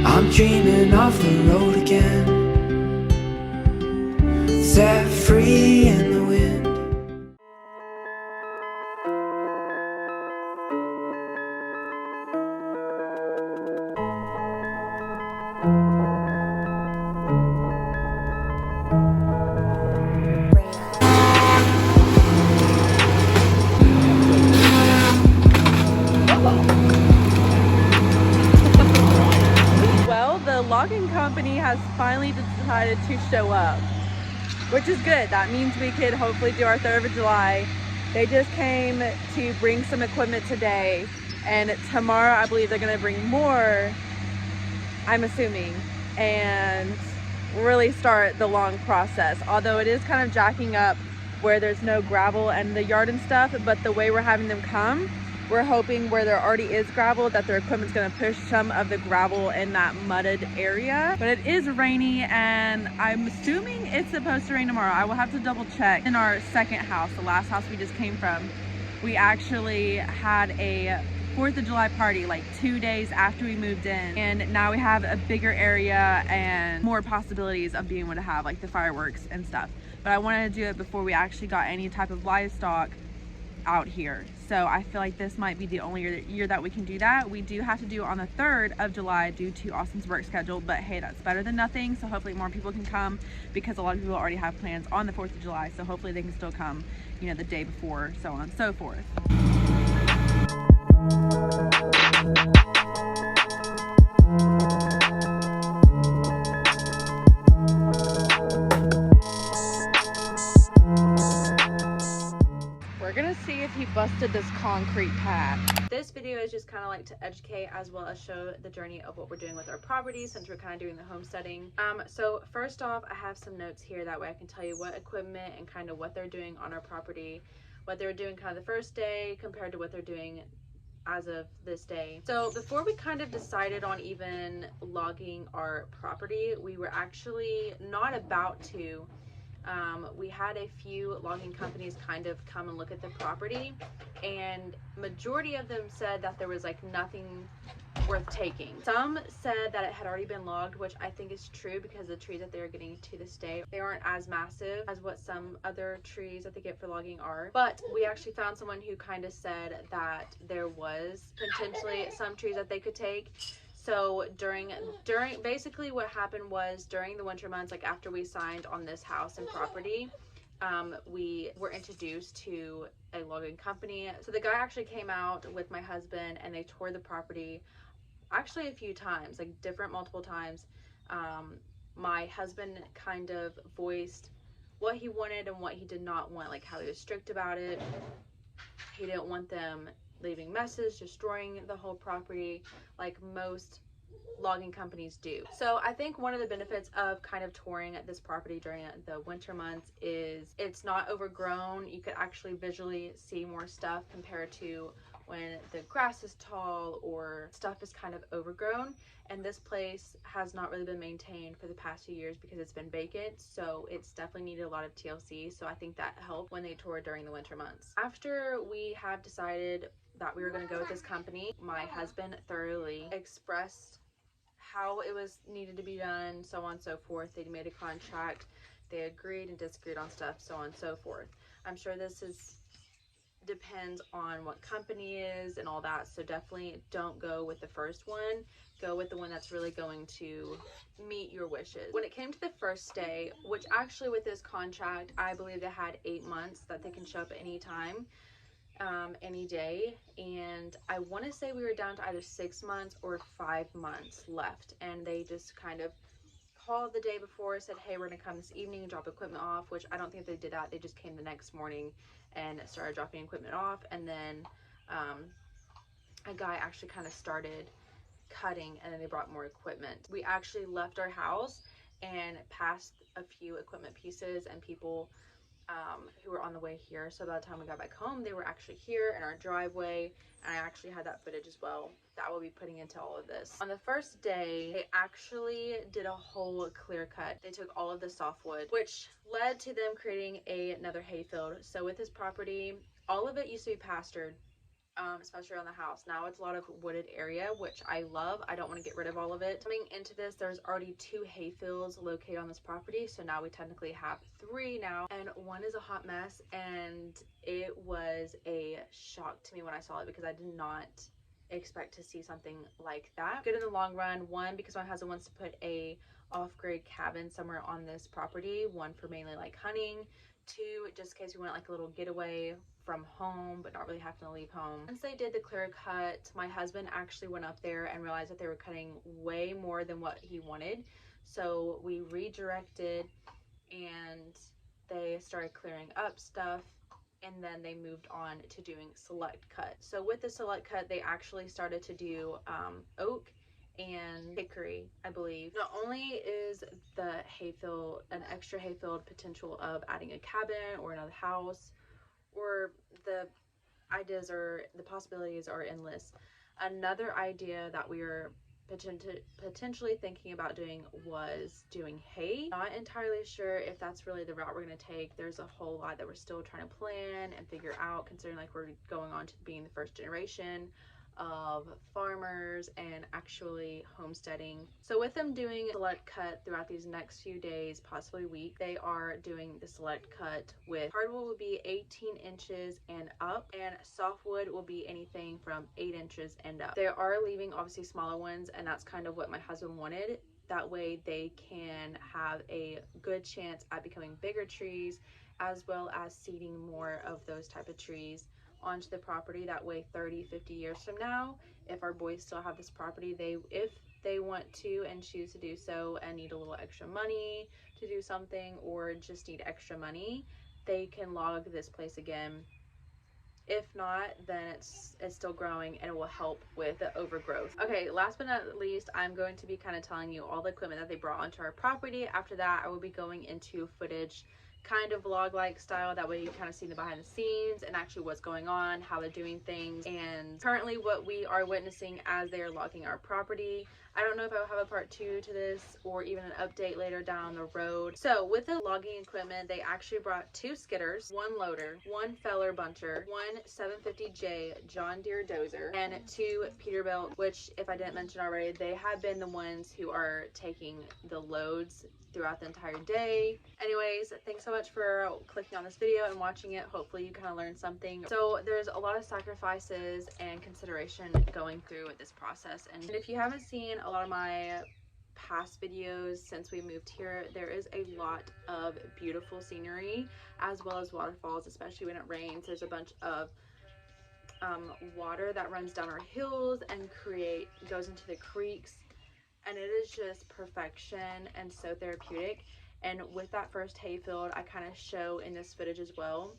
I'm dreaming of the road again, set free in the wind. Well, the logging company has finally decided to show up, which is good. That means we could hopefully do our 3rd of July. They just came to bring some equipment today, and tomorrow I believe they're gonna bring more, I'm assuming, and really start the long process. Although it is kind of jacking up where there's no gravel and the yard and stuff, but the way we're having them come, we're hoping where there already is gravel that their equipment's gonna push some of the gravel in that mudded area. But it is rainy, and I'm assuming it's supposed to rain tomorrow. I will have to double check. In our second house, the last house we just came from, we actually had a 4th of July party like 2 days after we moved in, and now we have a bigger area and more possibilities of being able to have like the fireworks and stuff. But I wanted to do it before we actually got any type of livestock out here. So I feel like this might be the only year that we can do that. We do have to do it on the 3rd of July due to Austin's work schedule, but hey, that's better than nothing. So hopefully more people can come, because a lot of people already have plans on the 4th of July. So hopefully they can still come, you know, the day before, so on and so forth. We're gonna see if he busted this concrete pad. This video is just kind of like to educate as well as show the journey of what we're doing with our property, since we're kind of doing the homesteading. So first off, I have some notes here, that way I can tell you what equipment and kind of what they're doing on our property, what they were doing kind of the first day compared to what they're doing as of this day. So before we kind of decided on even logging our property, we were actually not about to. We had a few logging companies kind of come and look at the property, and majority of them said that there was like nothing worth taking. Some said that it had already been logged, which I think is true, because the trees that they're getting to this day, they aren't as massive as what some other trees that they get for logging are. But we actually found someone who kind of said that there was potentially some trees that they could take. So during basically what happened was, during the winter months, like after we signed on this house and property, we were introduced to a logging company. So the guy actually came out with my husband, and they toured the property actually a few times, like multiple times. My husband kind of voiced what he wanted and what he did not want, like how he was strict about it. He didn't want them leaving messes, destroying the whole property like most logging companies do. So I think one of the benefits of kind of touring this property during the winter months is it's not overgrown. You could actually visually see more stuff compared to when the grass is tall or stuff is kind of overgrown. And this place has not really been maintained for the past few years because it's been vacant, so it's definitely needed a lot of TLC. So I think that helped when they toured during the winter months. After we have decided that we were going to go with this company, my husband thoroughly expressed how it was needed to be done, so on and so forth. They made a contract, they agreed and disagreed on stuff, so on and so forth. I'm sure this depends on what company is and all that, so definitely don't go with the first one. Go with the one that's really going to meet your wishes. When it came to the first day, which actually with this contract, I believe they had 8 months that they can show up at any time, any day, and I want to say we were down to either 6 months or 5 months left, and they just kind of called the day before, said, hey, we're gonna come this evening and drop equipment off, which I don't think they did that. They just came the next morning and started dropping equipment off, and then a guy actually kind of started cutting, and then they brought more equipment. We actually left our house and passed a few equipment pieces and people who were on the way here. So by the time we got back home, they were actually here in our driveway, and I actually had that footage as well that we'll be putting into all of this. On the first day, they actually did a whole clear cut. They took all of the softwood, which led to them creating another hayfield. So with this property, all of it used to be pastured. especially around the house. Now it's a lot of wooded area, which I love. I don't want to get rid of all of it. Coming into this, there's already 2 hay fields located on this property, so now we technically have 3 now, and one is a hot mess, and it was a shock to me when I saw it because I did not expect to see something like that. Good in the long run, one, because my husband wants to put a off-grid cabin somewhere on this property, one for mainly like hunting, 2, just in case we want like a little getaway from home but not really having to leave home. Once they did the clear cut, my husband actually went up there and realized that they were cutting way more than what he wanted, so we redirected and they started clearing up stuff, and then they moved on to doing select cut. So with the select cut, they actually started to do oak and hickory, I believe. Not only is the hayfield an extra hayfield potential of adding a cabin or another house, or the ideas or the possibilities are endless. Another idea that we were potentially thinking about doing was doing hay. Not entirely sure if that's really the route we're going to take. There's a whole lot that we're still trying to plan and figure out, considering like we're going on to being the first generation of farmers and actually homesteading. So with them doing select cut throughout these next few days, possibly week, they are doing the select cut with hardwood will be 18 inches and up, and softwood will be anything from 8 inches and up. They are leaving obviously smaller ones, and that's kind of what my husband wanted. That way they can have a good chance at becoming bigger trees, as well as seeding more of those type of trees onto the property. That way 30-50 years from now, if our boys still have this property, if they want to and choose to do so and need a little extra money to do something, or just need extra money, they can log this place again. If not, then it's still growing and it will help with the overgrowth. Okay, last but not least, I'm going to be kind of telling you all the equipment that they brought onto our property. After that, I will be going into footage, kind of vlog-like style. That way you kind of see the behind the scenes and actually what's going on, how they're doing things, and currently what we are witnessing as they are logging our property. I don't know if I'll have a part 2 to this or even an update later down the road. So with the logging equipment, they actually brought 2 skidders, 1 loader, 1 feller buncher, 1 750J John Deere dozer, and 2 Peterbilt, which, if I didn't mention already, they have been the ones who are taking the loads throughout the entire day. Anyways, thanks so much for clicking on this video and watching it. Hopefully you kind of learned something. So there's a lot of sacrifices and consideration going through with this process, and if you haven't seen a lot of my past videos since we moved here, there is a lot of beautiful scenery as well as waterfalls, especially when it rains. There's a bunch of water that runs down our hills and goes into the creeks, and it is just perfection and so therapeutic. And with that first hayfield, I kind of show in this footage as well,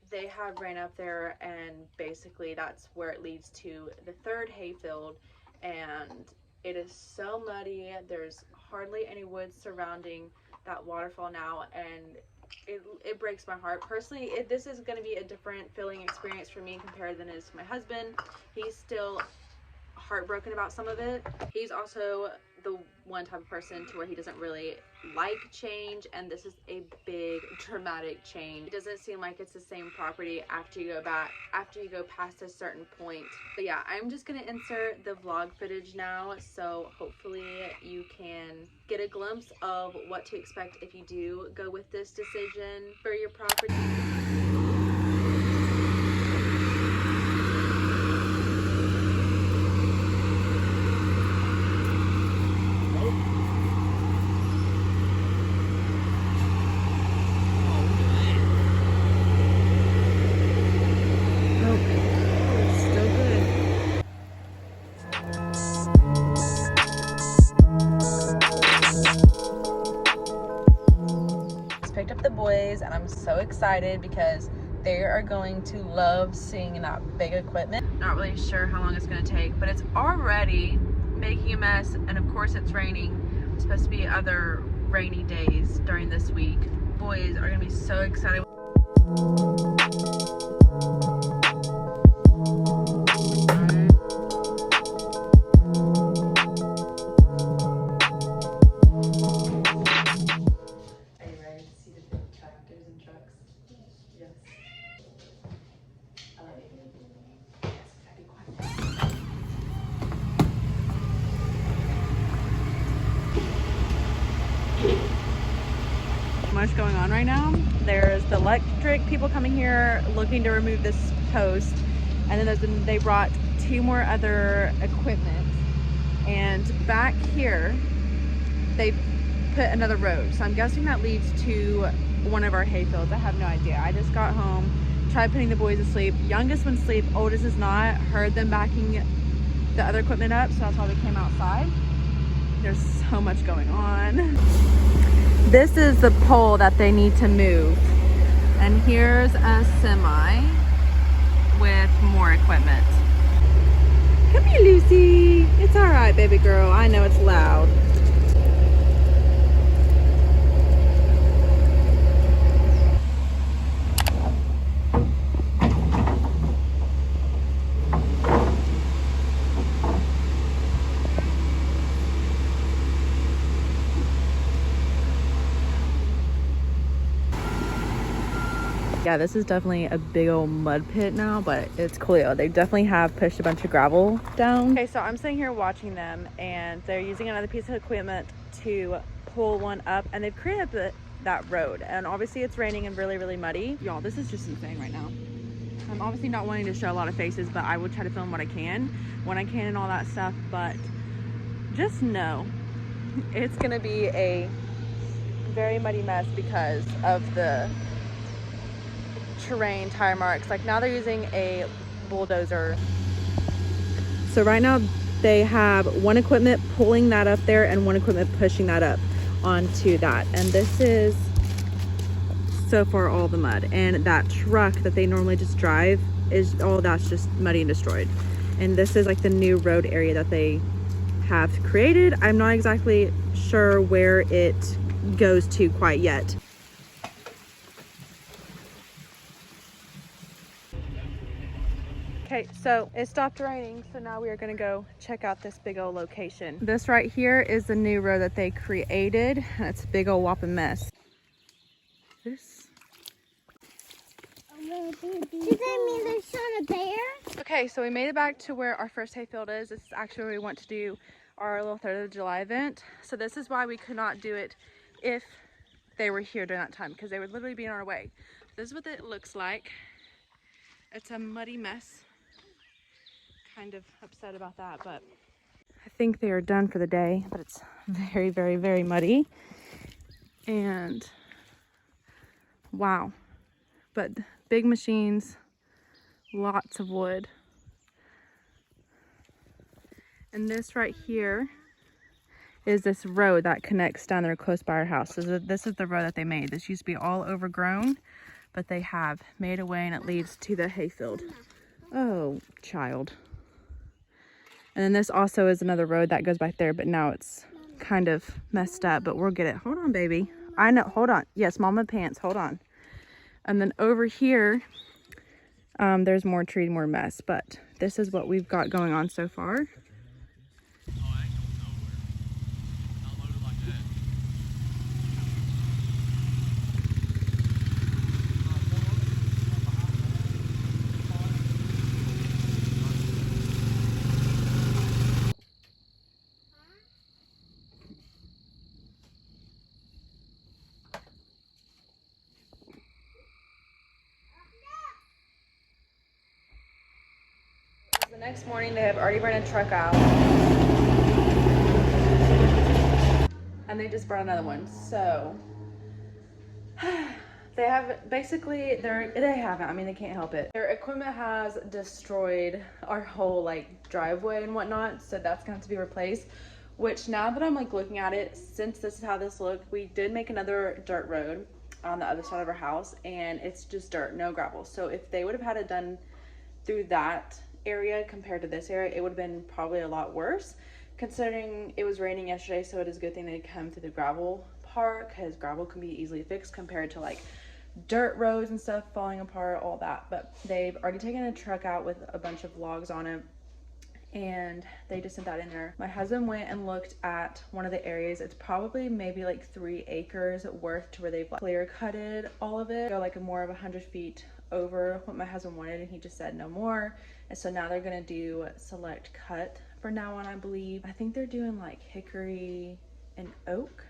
they have ran up there, and basically that's where it leads to the third hayfield, and it is so muddy. There's hardly any woods surrounding that waterfall now, and it breaks my heart personally. This is going to be a different feeling experience for me compared than it is to my husband. He's still heartbroken about some of it. He's also the one type of person to where he doesn't really like change, and this is a big dramatic change. It doesn't seem like it's the same property after you go past a certain point. But yeah, I'm just gonna insert the vlog footage now, so hopefully you can get a glimpse of what to expect if you do go with this decision for your property. Picked up the boys, and I'm so excited because they are going to love seeing that big equipment. Not really sure how long it's going to take, but it's already making a mess, and of course it's raining. It's supposed to be other rainy days during this week. Boys are going to be so excited. much going on right now. There's the electric people coming here looking to remove this post, and then they brought 2 more other equipment, and back here they put another road, so I'm guessing that leads to one of our hay fields. I have no idea. I just got home, tried putting the boys to sleep. Youngest one's asleep, oldest is not. Heard them backing the other equipment up, so that's why we came outside. There's so much going on. This is the pole that they need to move, and here's a semi with more equipment. Come here, Lucy. It's all right, baby girl. I know it's loud. Yeah, this is definitely a big old mud pit now, but it's cool. They definitely have pushed a bunch of gravel down. Okay, so I'm sitting here watching them, and they're using another piece of equipment to pull one up, and they've created that road, and obviously it's raining and really muddy. Y'all, this is just insane right now. I'm obviously not wanting to show a lot of faces, but I will try to film what I can when I can and all that stuff. But just know it's gonna be a very muddy mess because of the terrain tire marks. Like now they're using a bulldozer. So right now they have one equipment pulling that up there and one equipment pushing that up onto that, and this is so far all the mud, and that truck that they normally just drive is all that's just muddy and destroyed. And this is like the new road area that they have created. I'm not exactly sure where it goes to quite yet. Okay, so it stopped raining, so now we are gonna go check out this big old location. This right here is the new road that they created. It's a big old whopping mess. This. Does that mean there's not a bear? Okay, so we made it back to where our first hay field is. This is actually where we want to do our little 3rd of July event. So this is why we could not do it if they were here during that time, because they would literally be in our way. This is what it looks like. It's a muddy mess. Kind of upset about that, but I think they are done for the day, but it's very muddy. And wow, but big machines, lots of wood. And this right here is this road that connects down there close by our house. So this is the road that they made. This used to be all overgrown, but they have made a way and it leads to the hayfield. Oh, child. And then this also is another road that goes back there, but now it's kind of messed up, but we'll get it. Hold on, baby. I know, hold on. Yes, mama pants, hold on. And then over here, there's more tree, more mess, but this is what we've got going on so far. The next morning, they have already run a truck out, and they just brought another one. So they have basically they haven't. I mean, they can't help it. Their equipment has destroyed our whole like driveway and whatnot. So that's gonna have to be replaced. Which now that I'm like looking at it, since this is how this looked, we did make another dirt road on the other side of our house, and it's just dirt, no gravel. So if they would have had it done through that area compared to this area, it would have been probably a lot worse, considering it was raining yesterday. So it is a good thing they come to the gravel part, because gravel can be easily fixed compared to like dirt roads and stuff falling apart, all that. But they've already taken a truck out with a bunch of logs on it, and they just sent that in there. My husband went and looked at one of the areas. It's probably maybe like 3 acres worth, to where they've like clear cutted all of it, go like more of 100 feet over what my husband wanted, and he just said no more. And so now they're gonna do select cut for now on, I believe. I think they're doing like hickory and oak.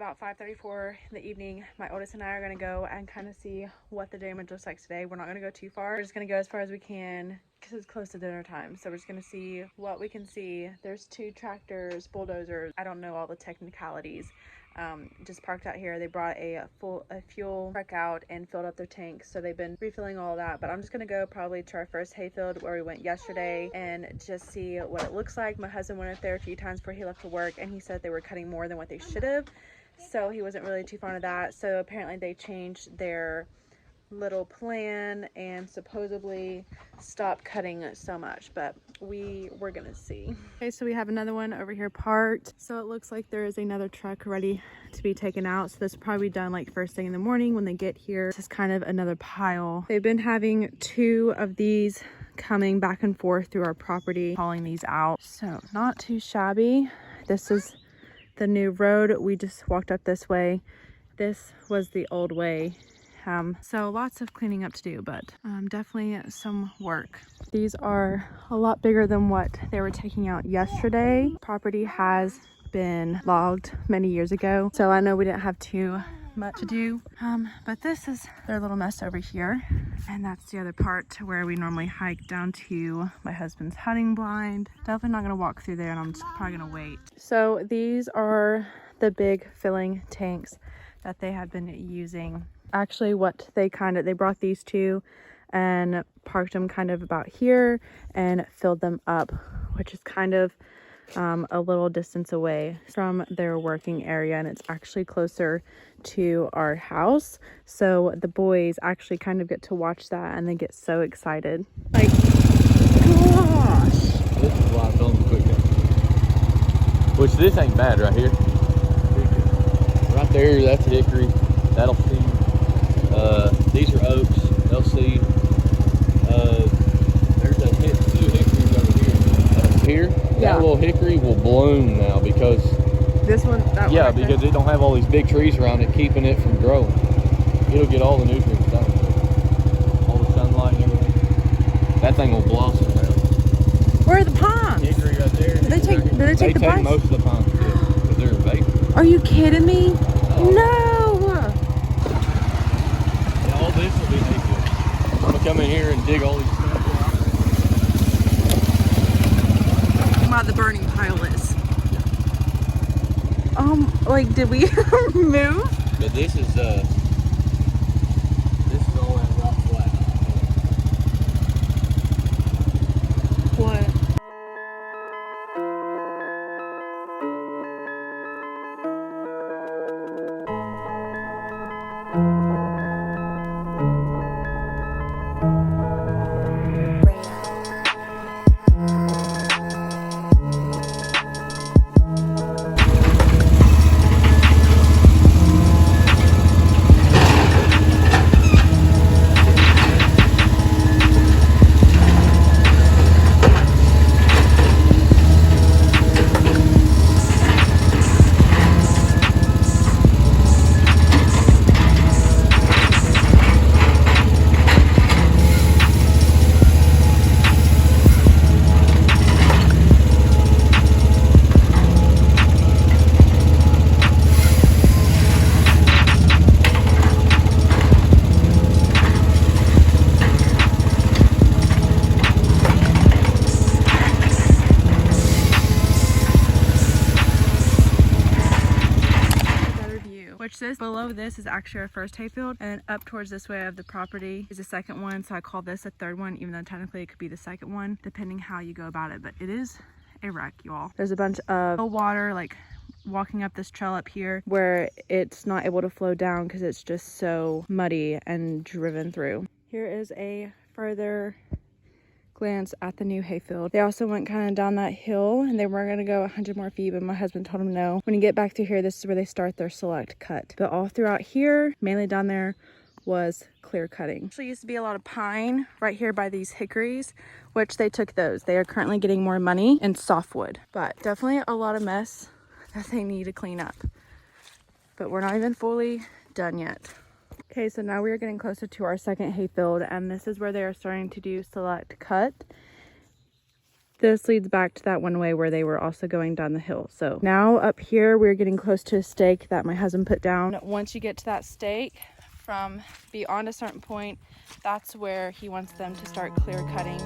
about 5:34 in the evening. My oldest and I are gonna go and kind of see what the damage looks like today. We're not gonna go too far. We're just gonna go as far as we can because it's close to dinner time. So we're just gonna see what we can see. There's 2 tractors, bulldozers. I don't know all the technicalities. Just parked out here. They brought a fuel truck out and filled up their tanks, so they've been refilling all that. But I'm just gonna go probably to our first hayfield where we went yesterday and just see what it looks like. My husband went up there a few times before he left for work, and he said they were cutting more than what they should have, so he wasn't really too fond of that. So apparently they changed their little plan and supposedly stop cutting so much, but we're gonna see. Okay, so we have another one over here parked, so it looks like there is another truck ready to be taken out. So this will probably be done like first thing in the morning when they get here. This is kind of another pile. They've been having 2 of these coming back and forth through our property, hauling these out, so not too shabby. This is the new road. We just walked up this way. This was the old way. So lots of cleaning up to do, but definitely some work. These are a lot bigger than what they were taking out yesterday. Property has been logged many years ago, so I know we didn't have too much to do, but this is their little mess over here, and that's the other part where we normally hike down to my husband's hunting blind. Definitely not gonna walk through there, and I'm just probably gonna wait. So these are the big filling tanks that they have been using. Actually, what they brought these 2 and parked them kind of about here and filled them up, which is kind of a little distance away from their working area, and it's actually closer to our house, so the boys actually kind of get to watch that and they get so excited. Like, gosh, this is why I told them to quit cutting. Which this ain't bad right here. Right there, that's a hickory. That'll seed. These are oaks. They'll seed. There's a 2 hickories over here. Yeah. That little hickory will bloom now because this one, that yeah, one right because it don't have all these big trees around it keeping it from growing. It'll get all the nutrients down there. All the sunlight and everything. That thing will blossom now. Where are the palms? Hickory right there. Do they take the They take bites? most of the palms, yeah, because they're invasive. Are you kidding me? Oh. No! Yeah, all this will be native. I'm gonna come in here and dig all these stuff out. Wow, the burning pile is. Like, did we move? But this is all that rock flat. What? This below this is actually our first hayfield, and up towards this way of the property is the second one, so I call this a third one, even though technically it could be the second one depending how you go about it. But it is a wreck, y'all. There's a bunch of water like walking up this trail up here where it's not able to flow down because it's just so muddy and driven through. Here is a further glance at the new hayfield. They also went kind of down that hill and they were going to go 100 more feet, but my husband told him no. When you get back through here, this is where they start their select cut. But all throughout here, mainly down there, was clear cutting. Actually used to be a lot of pine right here by these hickories, which they took those. They are currently getting more money in softwood, but definitely a lot of mess that they need to clean up. But we're not even fully done yet. Okay, so now we are getting closer to our second hayfield, and this is where they are starting to do select cut. this leads back to that one way where they were also going down the hill. So now up here, we're getting close to a stake that my husband put down. Once you get to that stake, from beyond a certain point, that's where he wants them to start clear cutting